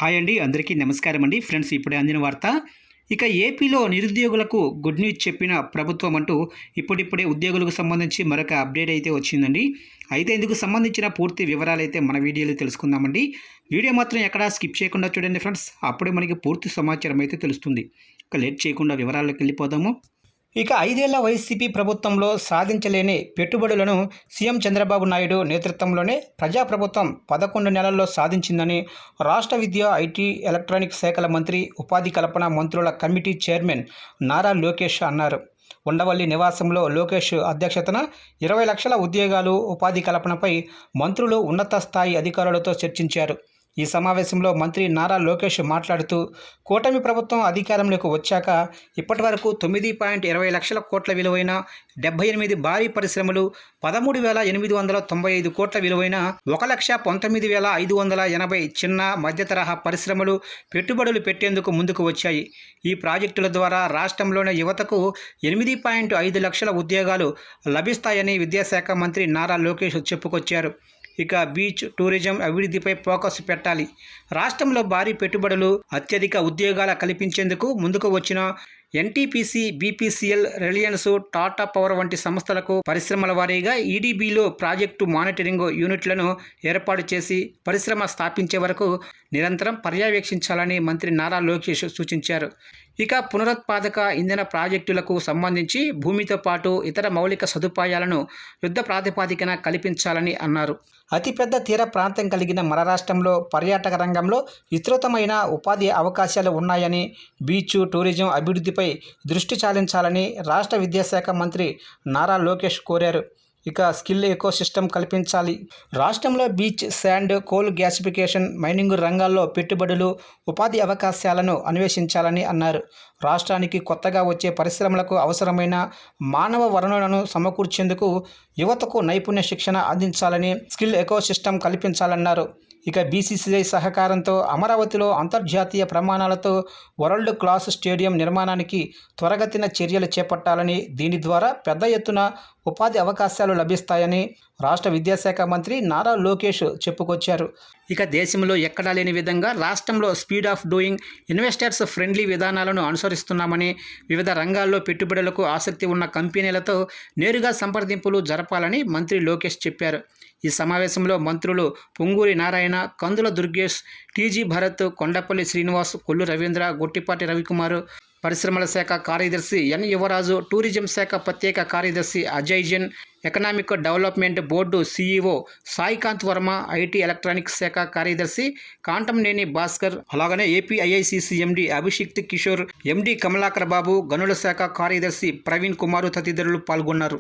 Hi అండి, అందరికీ నమస్కారం అండి. ఫ్రెండ్స్, ఇప్పుడే అందిన వార్త. ఇక ఏపీలో నిరుద్యోగులకు గుడ్ న్యూస్ చెప్పిన ప్రభుత్వం అంటూ ఇప్పుడిప్పుడే ఉద్యోగులకు సంబంధించి మరొక అప్డేట్ అయితే వచ్చిందండి. అయితే ఇందుకు సంబంధించిన పూర్తి వివరాలు అయితే మన వీడియోలో తెలుసుకుందామండి. వీడియో మాత్రం ఎక్కడా స్కిప్ చేయకుండా చూడండి ఫ్రెండ్స్, అప్పుడే మనకి పూర్తి సమాచారం అయితే తెలుస్తుంది. ఇక లేట్ చేయకుండా వివరాల్లోకి వెళ్ళిపోదాము. ఇక 5 ఏళ్ల వైసీపీ ప్రభుత్వంలో సాధించలేని పెట్టుబడులను సీఎం చంద్రబాబు నాయుడు నేతృత్వంలోనే ప్రజాప్రభుత్వం 11 నెలల్లో సాధించిందని రాష్ట్ర విద్య, ఐటీ, ఎలక్ట్రానిక్ శాఖల మంత్రి, ఉపాధి కల్పన మంత్రుల కమిటీ చైర్మన్ నారా లోకేష్ అన్నారు. ఉండవల్లి నివాసంలో లోకేష్ అధ్యక్షతన 20 లక్షల ఉద్యోగాలు, ఉపాధి కల్పనపై మంత్రులు ఉన్నత స్థాయి అధికారులతో చర్చించారు. ఈ సమావేశంలో మంత్రి నారా లోకేష్ మాట్లాడుతూ, కూటమి ప్రభుత్వం అధికారంలోకి వచ్చాక ఇప్పటి వరకు 9.20 లక్షల కోట్ల విలువైన 78 భారీ పరిశ్రమలు, 13,895 కోట్ల విలువైన 1,19,580 చిన్న మధ్య తరహా పరిశ్రమలు పెట్టుబడులు పెట్టేందుకు ముందుకు వచ్చాయి. ఈ ప్రాజెక్టుల ద్వారా రాష్ట్రంలోని యువతకు 8.5 లక్షల ఉద్యోగాలు లభిస్తాయని విద్యాశాఖ మంత్రి నారా లోకేష్ చెప్పుకొచ్చారు. ఇక బీచ్ టూరిజం అభివృద్ధిపై ఫోకస్ పెట్టాలి. రాష్ట్రంలో భారీ పెట్టుబడులు, అత్యధిక ఉద్యోగాలు కల్పించేందుకు ముందుకు వచ్చిన NTPC, BPCL, Reliance, Tata power వంటి సంస్థలకు పరిశ్రమల వారీగా ఈడీబీలో ప్రాజెక్టు మానిటరింగ్ యూనిట్లను ఏర్పాటు చేసి పరిశ్రమ స్థాపించే వరకు నిరంతరం పర్యవేక్షించాలని మంత్రి నారా లోకేష్ సూచించారు. ఇక పునరుత్పాదక ఇంధన ప్రాజెక్టులకు సంబంధించి భూమితో పాటు ఇతర మౌలిక సదుపాయాలను యుద్ధ ప్రాతిపదికన కల్పించాలని అన్నారు. అతిపెద్ద తీర ప్రాంతం కలిగిన మన రాష్ట్రంలో పర్యాటక రంగంలో విస్తృతమైన ఉపాధి అవకాశాలు ఉన్నాయని, బీచ్ టూరిజం అభివృద్ధిపై దృష్టి సారించాలని రాష్ట్ర విద్యాశాఖ మంత్రి నారా లోకేష్ కోరారు. ఇక స్కిల్ ఎకోసిస్టమ్ కల్పించాలి. రాష్ట్రంలో beach, sand, coal gasification, mining రంగాల్లో పెట్టుబడులు, ఉపాధి అవకాశాలను అన్వేషించాలని అన్నారు. రాష్ట్రానికి కొత్తగా వచ్చే పరిశ్రమలకు అవసరమైన మానవ వనరులను సమకూర్చేందుకు యువతకు నైపుణ్య శిక్షణ అందించాలని, స్కిల్ ఎకోసిస్టమ్ కల్పించాలన్నారు. ఇక బీసీసీఐ సహకారంతో అమరావతిలో అంతర్జాతీయ ప్రమాణాలతో వరల్డ్ క్లాస్ స్టేడియం నిర్మాణానికి త్వరగతిన చర్యలు చేపట్టాలని, దీని ద్వారా పెద్ద ఎత్తున ఉపాధి అవకాశాలు లభిస్తాయని రాష్ట్ర విద్యాశాఖ మంత్రి నారా లోకేష్ చెప్పుకొచ్చారు. ఇక దేశంలో ఎక్కడా లేని విధంగా రాష్ట్రంలో speed of doing, investors friendly విధానాలను అనుసరిస్తున్నామని, వివిధ రంగాల్లో పెట్టుబడులకు ఆసక్తి ఉన్న కంపెనీలతో నేరుగా సంప్రదింపులు జరపాలని మంత్రి లోకేష్ చెప్పారు. ఈ సమావేశంలో మంత్రులు పొంగూరి నారాయణ, కందుల దుర్గేష్, టీజీ భరత్, కొండపల్లి శ్రీనివాస్, కొల్లు రవీంద్ర, గొట్టిపాటి రవికుమార్, పరిశ్రమల శాఖ కార్యదర్శి ఎన్ యువరాజు, టూరిజం శాఖ ప్రత్యేక కార్యదర్శి Ajay Jain, economic development board CEO Saikanth Varma, IT electronics శాఖ కార్యదర్శి కాంటంనేని భాస్కర్, అలాగనే ఏపీఐఐసిసి ఎండి అభిషిక్త్ కిషోర్, ఎండి కమలాకర్ బాబు, గనుల శాఖ కార్యదర్శి ప్రవీణ్ కుమార్ తదితరులు పాల్గొన్నారు.